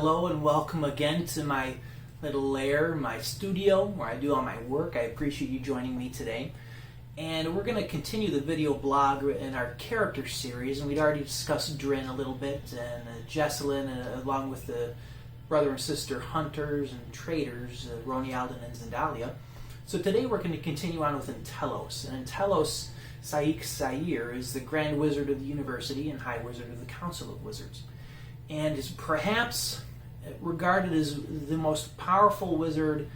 hello and welcome again to my little lair, my studio where I do all my work. I appreciate you joining me today. And we're going to continue the video blog in our character series, and we'd already discussed Drin a little bit, and Jessalyn, along with the brother and sister hunters and traders, Ronialden and Zendalia. So today we're going to continue on with Intellos. And Intellos, Saa'ik Saa'ir, is the Grand Wizard of the University and High Wizard of the Council of Wizards, and is perhaps regarded as the most powerful wizard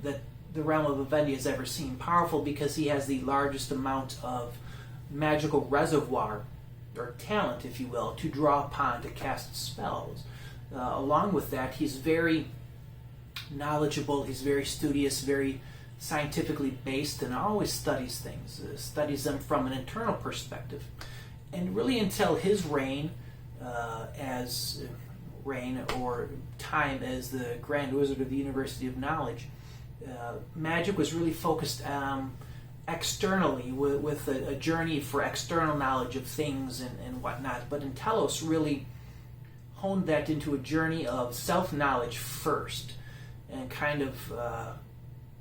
that the realm of Vecchi has ever seen. Powerful because he has the largest amount of magical reservoir, or talent, if you will, to draw upon to cast spells. Along with that, he's very knowledgeable, he's very studious, very scientifically based, and always studies things, studies them from an internal perspective. And really until his reign or time as the Grand Wizard of the University of Knowledge, magic was really focused externally with a journey for external knowledge of things and whatnot. But Intellos really honed that into a journey of self-knowledge first, and kind of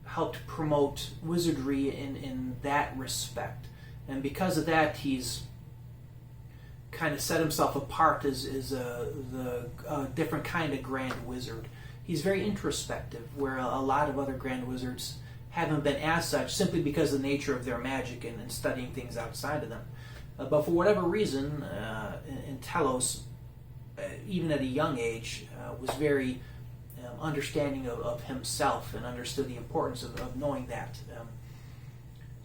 helped promote wizardry in that respect. And because of that, he's kind of set himself apart as the different kind of grand wizard. He's very introspective, where a lot of other grand wizards haven't been as such, simply because of the nature of their magic and studying things outside of them. But for whatever reason, Intellos, even at a young age, was very understanding of himself and understood the importance of knowing that.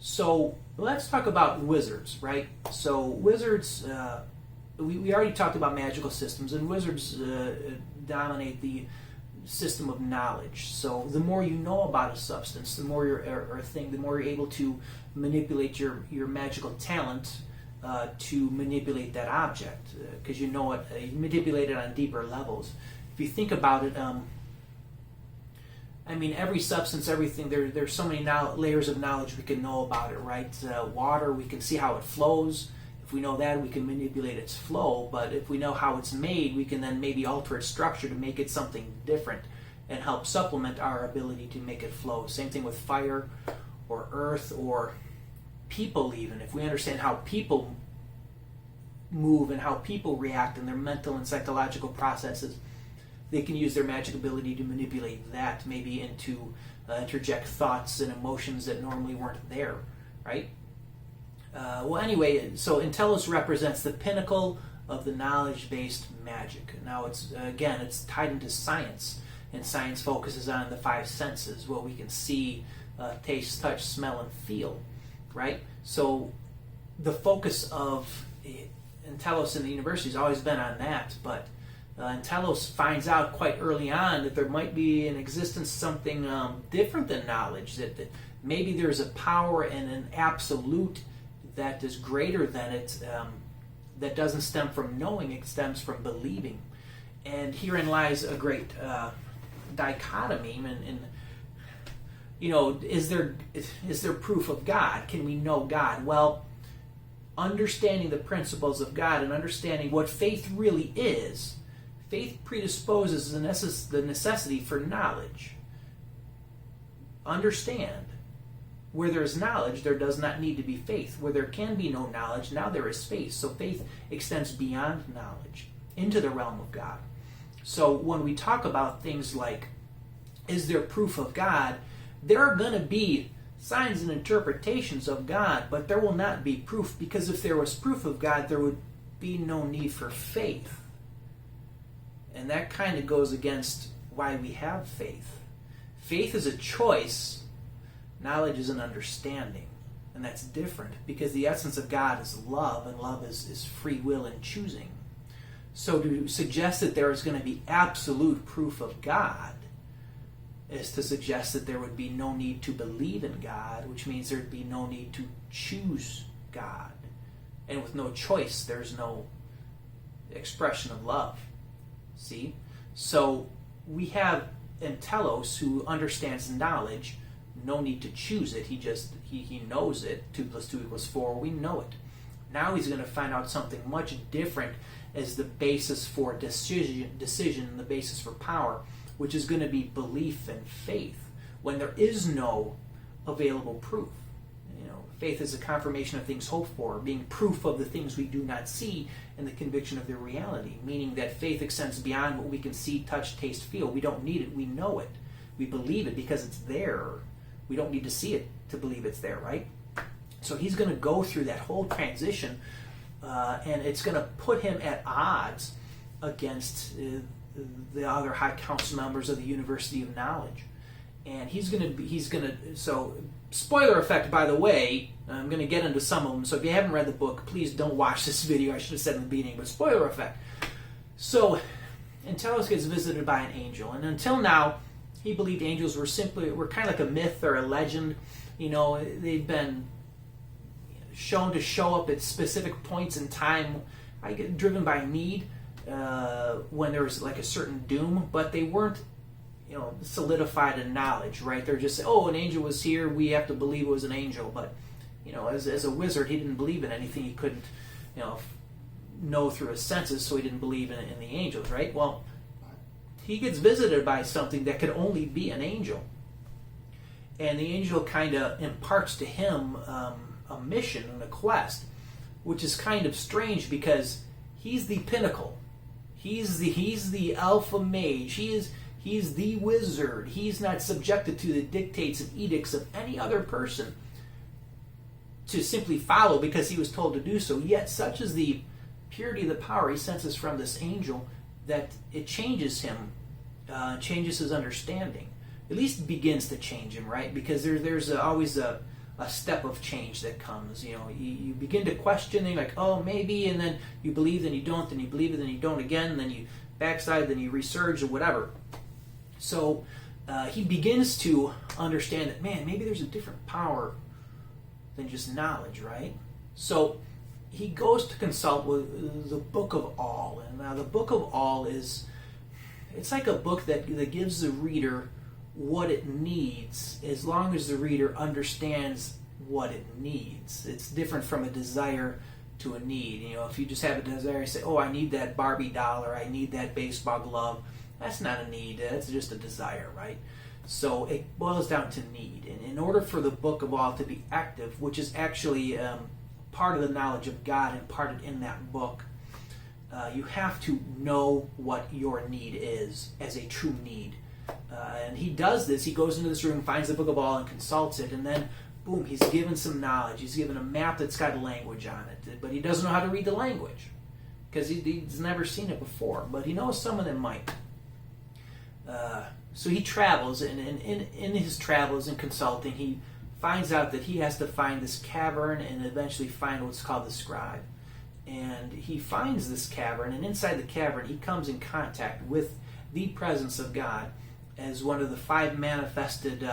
So let's talk about wizards, right? So wizards, we already talked about magical systems, and wizards dominate the system of knowledge. So the more you know about a substance, the more or a thing, the more you're able to manipulate your magical talent to manipulate that object, because you know it, you manipulate it on deeper levels. If you think about it, I mean, every substance, everything, there's so many layers of knowledge we can know about it, right? Water, we can see how it flows. If we know that, we can manipulate its flow. But if we know how it's made, we can then maybe alter its structure to make it something different and help supplement our ability to make it flow. Same thing with fire or earth or people even. If we understand how people move and how people react and their mental and psychological processes, they can use their magic ability to manipulate that, maybe into interject thoughts and emotions that normally weren't there, right? Well, anyway, so Intellos represents the pinnacle of the knowledge-based magic. Now, it's tied into science, and science focuses on the five senses, what we can see, taste, touch, smell, and feel, right? So the focus of Intellos in the university has always been on that, but Intellos finds out quite early on that there might be in existence something different than knowledge, that maybe there's a power and an absolute that is greater than it, that doesn't stem from knowing, it stems from believing. And herein lies a great dichotomy in is there proof of God? Can we know God? Well, understanding the principles of God and understanding what faith really is, faith predisposes the necessity for knowledge. Understand. Where there is knowledge, there does not need to be faith. Where there can be no knowledge, now there is faith. So faith extends beyond knowledge into the realm of God. So when we talk about things like, is there proof of God? There are going to be signs and interpretations of God, but there will not be proof, because if there was proof of God, there would be no need for faith. And that kind of goes against why we have faith. Faith is a choice. Knowledge is an understanding, and that's different, because the essence of God is love, and love is free will and choosing. So to suggest that there is going to be absolute proof of God is to suggest that there would be no need to believe in God, which means there'd be no need to choose God. And with no choice, there's no expression of love. See? So we have Intellos, who understands knowledge. No need to choose it. He knows it. 2 + 2 = 4. We know it. Now he's going to find out something much different as the basis for decision and the basis for power, which is going to be belief and faith when there is no available proof. Faith is a confirmation of things hoped for, being proof of the things we do not see and the conviction of their reality, meaning that faith extends beyond what we can see, touch, taste, feel. We don't need it. We know it. We believe it because it's there. We don't need to see it to believe it's there, right? So he's going to go through that whole transition, and it's going to put him at odds against the other high council members of the University of Knowledge. And so spoiler effect, by the way, I'm going to get into some of them, so if you haven't read the book, please don't watch this video. I should have said in the beginning, but spoiler effect. So Intellos gets visited by an angel, and until now, he believed angels were kind of like a myth or a legend. They've been shown to show up at specific points in time, driven by need, when there was like a certain doom, but they weren't solidified in knowledge, right? They're just, an angel was here, we have to believe it was an angel. But, as a wizard, he didn't believe in anything he couldn't, know through his senses, so he didn't believe in the angels, right? Well, he gets visited by something that could only be an angel. And the angel kind of imparts to him a mission and a quest, which is kind of strange because he's the pinnacle. He's the alpha mage. He's the wizard. He's not subjected to the dictates and edicts of any other person to simply follow because he was told to do so. Yet such is the purity of the power he senses from this angel that it changes him, changes his understanding. At least begins to change him, right? Because there's always a step of change that comes. You begin to question, like, maybe, and then you believe, then you don't, then you believe it, then you don't again, then you backslide, then you resurge, or whatever. So he begins to understand that, man, maybe there's a different power than just knowledge, right? So he goes to consult with the Book of All. And now the Book of All it's like a book that gives the reader what it needs, as long as the reader understands what it needs. It's different from a desire to a need. If you just have a desire, you say, I need that Barbie doll, or I need that baseball glove. That's not a need, that's just a desire, right? So it boils down to need. And in order for the Book of All to be active, which is actually part of the knowledge of God imparted in that book, you have to know what your need is as a true need. And he does this. He goes into this room, finds the Book of All, and consults it, and then, boom, he's given some knowledge. He's given a map that's got language on it, but he doesn't know how to read the language because he's never seen it before, but he knows someone that might. So he travels, and in his travels and consulting, he finds out that he has to find this cavern and eventually find what's called the scribe. And he finds this cavern, and inside the cavern, he comes in contact with the presence of God as one of the 5 manifested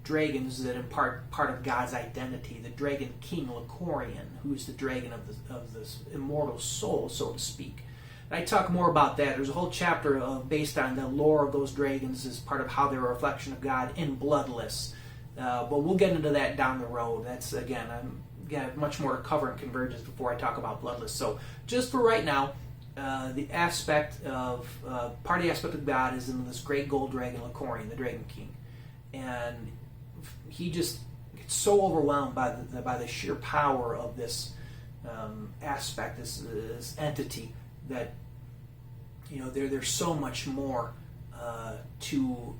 dragons that impart part of God's identity. The dragon king Lycorian, who's the dragon of this immortal soul, so to speak. And I talk more about that. There's a whole chapter based on the lore of those dragons as part of how they're a reflection of God in Bloodless. But we'll get into that down the road. That's, again, I'm got much more to cover in Convergence before I talk about Bloodless. So just for right now, the aspect of part of the aspect of God is in this great gold dragon Lycorian, the Dragon King, and he just gets so overwhelmed by the sheer power of this aspect, this entity, that there's so much more to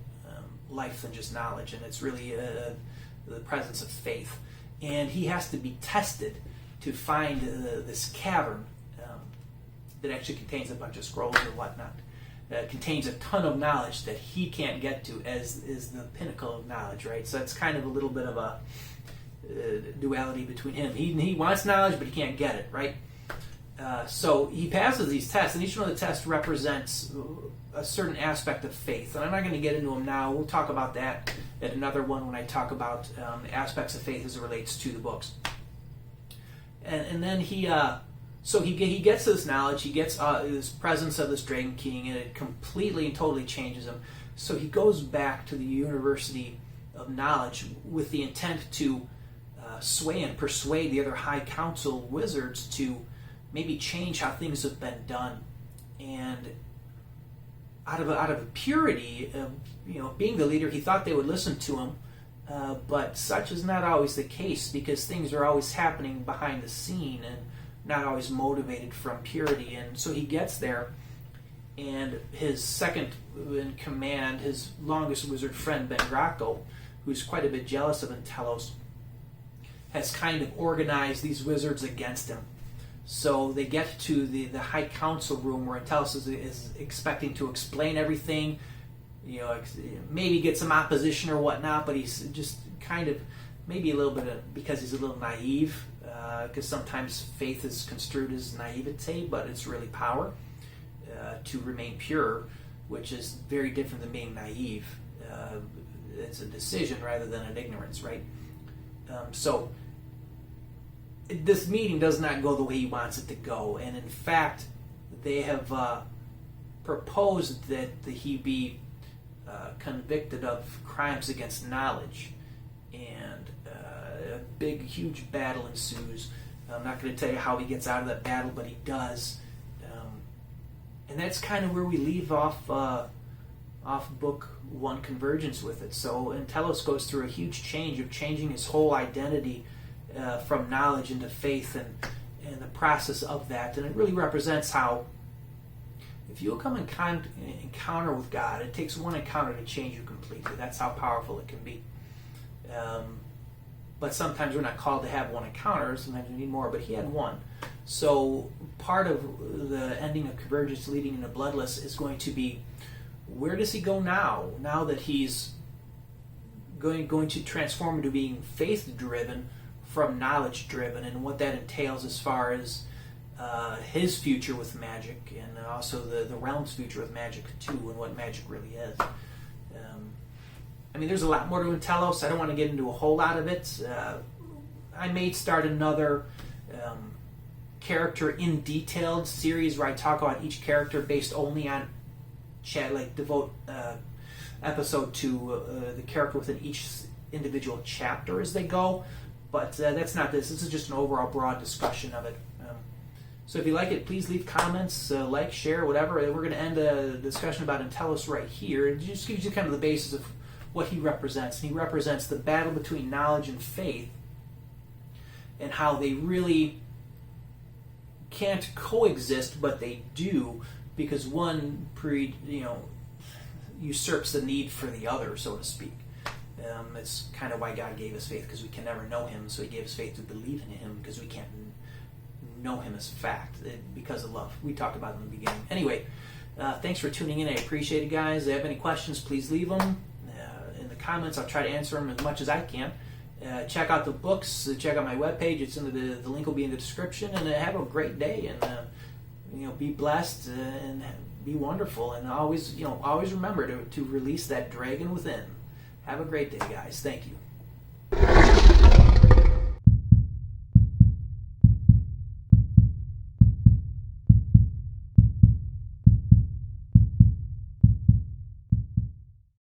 life than just knowledge, and it's really the presence of faith. And he has to be tested to find this cavern that actually contains a bunch of scrolls or whatnot. Contains a ton of knowledge that he can't get to as is the pinnacle of knowledge, right? So it's kind of a little bit of a duality between him. He wants knowledge, but he can't get it, right? So he passes these tests, and each one of the tests represents a certain aspect of faith. And I'm not going to get into them now. We'll talk about that at another one when I talk about the aspects of faith as it relates to the books. And then he gets this knowledge, he gets this presence of this Dragon King, and it completely and totally changes him. So he goes back to the University of Knowledge with the intent to sway and persuade the other High Council wizards to maybe change how things have been done. And out of purity, being the leader, he thought they would listen to him. But such is not always the case, because things are always happening behind the scene and not always motivated from purity. And so he gets there, and his second in command, his longest wizard friend, Ben Graco, who's quite a bit jealous of Intellos, has kind of organized these wizards against him. So they get to the High Council room where Intellos is expecting to explain everything, maybe get some opposition or whatnot, but he's just kind of, maybe a little bit because he's a little naive, because sometimes faith is construed as naivete, but it's really power, to remain pure, which is very different than being naive. It's a decision rather than an ignorance, right? So this meeting does not go the way he wants it to go, and in fact, they have proposed that he be convicted of crimes against knowledge, and a big, huge battle ensues. I'm not going to tell you how he gets out of that battle, but he does, and that's kind of where we leave off Book 1, Convergence, with it. So Intellos goes through a huge change of changing his whole identity from knowledge into faith, and the process of that, and it really represents how, if you come in encounter with God, it takes one encounter to change you completely. That's how powerful it can be. But sometimes we're not called to have one encounter. Sometimes we need more, but he had one. So part of the ending of Convergence leading into Bloodless is going to be, where does he go now? Now that he's going to transform into being faith-driven from knowledge-driven, and what that entails as far as his future with magic, and also the realm's future with magic too, and what magic really is. There's a lot more to Intellos. I don't want to get into a whole lot of it. I may start another character in detailed series where I talk about each character based only on devote episode to the character within each individual chapter as they go. But that's not this. This is just an overall broad discussion of it. So if you like it, please leave comments, like, share, whatever. We're going to end a discussion about Intellos right here. It just gives you kind of the basis of what he represents. And he represents the battle between knowledge and faith, and how they really can't coexist, but they do, because one usurps the need for the other, so to speak. It's kind of why God gave us faith, because we can never know him, so he gave us faith to believe in him, because we can't know him as fact, because of love. We talked about it in the beginning. Anyway, thanks for tuning in. I appreciate it, guys. If you have any questions, please leave them in the comments. I'll try to answer them as much as I can. Check out the books. Check out my webpage. It's in the link will be in the description. And have a great day. And be blessed and be wonderful. And always remember to release that dragon within. Have a great day, guys. Thank you.